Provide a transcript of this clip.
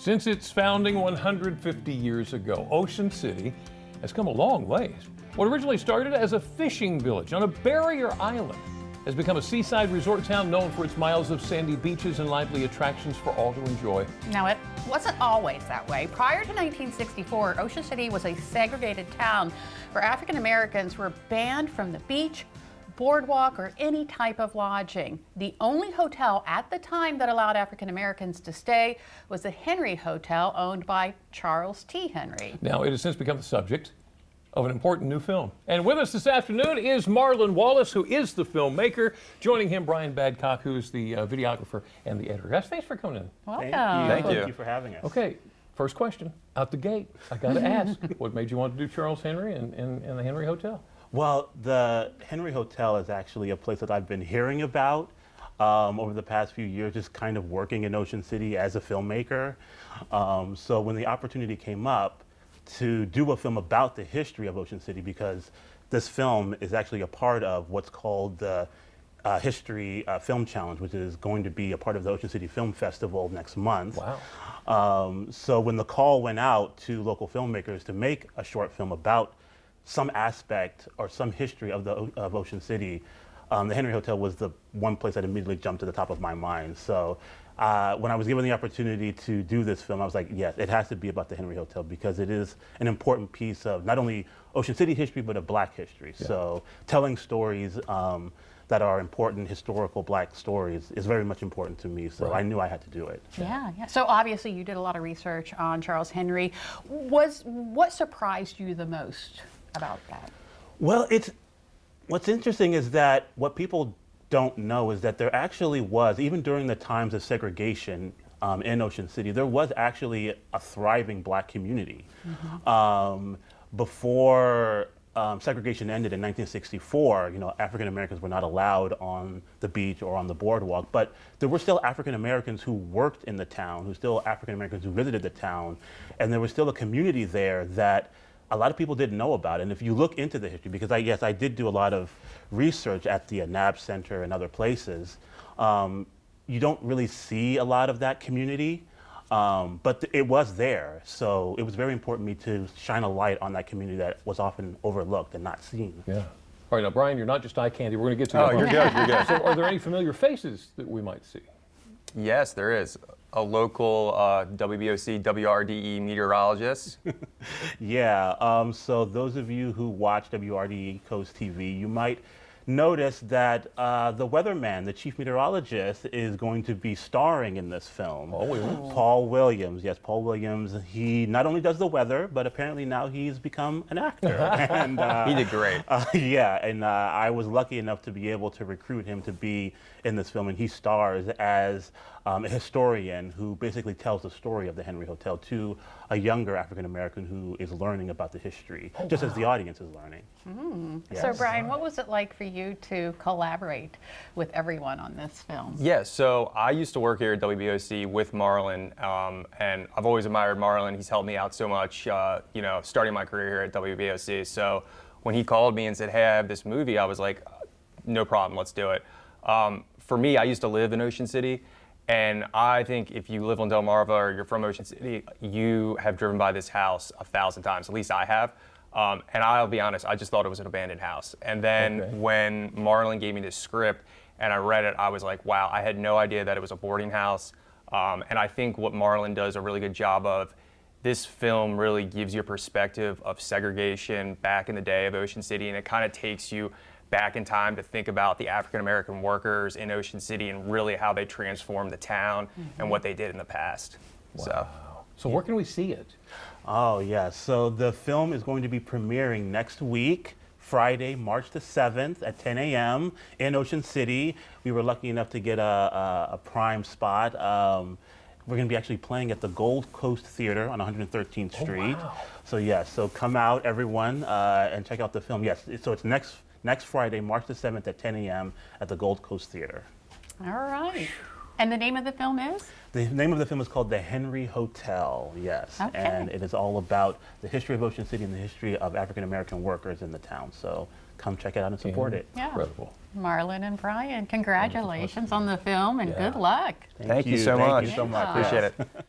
Since its founding 150 years ago, Ocean City has come a long ways. What originally started as a fishing village on a barrier island has become a seaside resort town known for its miles of sandy beaches and lively attractions for all to enjoy. Now, it wasn't always that way. Prior to 1964, Ocean City was a segregated town where African Americans were banned from the beach, boardwalk, or any type of lodging. The only hotel at the time that allowed African Americans to stay was the Henry Hotel, owned by Charles T. Henry. Now, it has since become the subject of an important new film. And with us this afternoon is Marlon Wallace, who is the filmmaker. Joining him, Brian Badcock, who is the videographer and the editor. Guys, thanks for coming in. Welcome. Thank you for having us. Okay, first question, out the gate. I got to ask, what made you want to do Charles Henry and the Henry Hotel? Well, the Henry Hotel is actually a place that I've been hearing about over the past few years, just kind of working in Ocean City as a filmmaker. So when the opportunity came up to do a film about the history of Ocean City, because this film is actually a part of what's called the History Film Challenge, which is going to be a part of the Ocean City Film Festival next month. Wow. So when the call went out to local filmmakers to make a short film about some aspect or some history of Ocean City, the Henry Hotel was the one place that immediately jumped to the top of my mind. So when I was given the opportunity to do this film, I was like, yes, it has to be about the Henry Hotel, because it is an important piece of not only Ocean City history, but of Black history. Yeah. So telling stories that are important, historical Black stories, is very much important to me. So right. I knew I had to do it. Yeah. So obviously you did a lot of research on Charles Henry. What surprised you the most about that? Well, what's interesting is that what people don't know is that there actually was, even during the times of segregation in Ocean City, there was actually a thriving Black community. Mm-hmm. Before segregation ended in 1964, African Americans were not allowed on the beach or on the boardwalk, but there were still African Americans who worked in the town, African Americans who visited the town, and there was still a community there that a lot of people didn't know about. And if you look into the history, because I did do a lot of research at the NAB Center and other places, you don't really see a lot of that community, but it was there. So it was very important to me to shine a light on that community that was often overlooked and not seen. Yeah. All right, now Brian, you're not just eye candy. We're going to get to Oh, you're good, you're good. So are there any familiar faces that we might see? Yes, there is. A local WBOC, WRDE meteorologist. Yeah, so those of you who watch WRDE Coast TV, you might notice that the weatherman, the chief meteorologist, is going to be starring in this film. Paul Williams. Paul Williams, yes, Paul Williams. He not only does the weather, but apparently now he's become an actor. And, he did great. Yeah, and I was lucky enough to be able to recruit him to be in this film, and he stars as a historian who basically tells the story of the Henry Hotel to a younger African American who is learning about the history, just as the audience is learning. Mm. Yes. So Brian, what was it like for you to collaborate with everyone on this film? Yeah, so I used to work here at WBOC with Marlon, and I've always admired Marlon. He's helped me out so much, starting my career here at WBOC. So when he called me and said, hey, I have this movie, I was like, no problem, let's do it. For me, I used to live in Ocean City, and I think if you live on Delmarva or you're from Ocean City, you have driven by this house 1,000 times, at least I have. And I'll be honest, I just thought it was an abandoned house. And then when Marlon gave me this script and I read it, I was like, wow, I had no idea that it was a boarding house. And I think what Marlon does a really good job of, this film really gives you a perspective of segregation back in the day of Ocean City, and it kind of takes you back in time to think about the African American workers in Ocean City and really how they transformed the town and what they did in the past. Wow. So where can we see it? Oh, yeah. So the film is going to be premiering next week, Friday, March the 7th at 10 a.m. in Ocean City. We were lucky enough to get a prime spot. We're going to be actually playing at the Gold Coast Theater on 113th Street. Oh, wow. So yes, so come out, everyone, and check out the film. Yes, so it's next Friday, March the 7th at 10 a.m. at the Gold Coast Theater. All right. And the name of the film is? The name of the film is called The Henry Hotel, yes. Okay. And it is all about the history of Ocean City and the history of African American workers in the town. So come check it out and support it. Yeah. Incredible. Marlon and Brian, congratulations on the film and good luck. Thank you so much. Thank you so much. Appreciate it.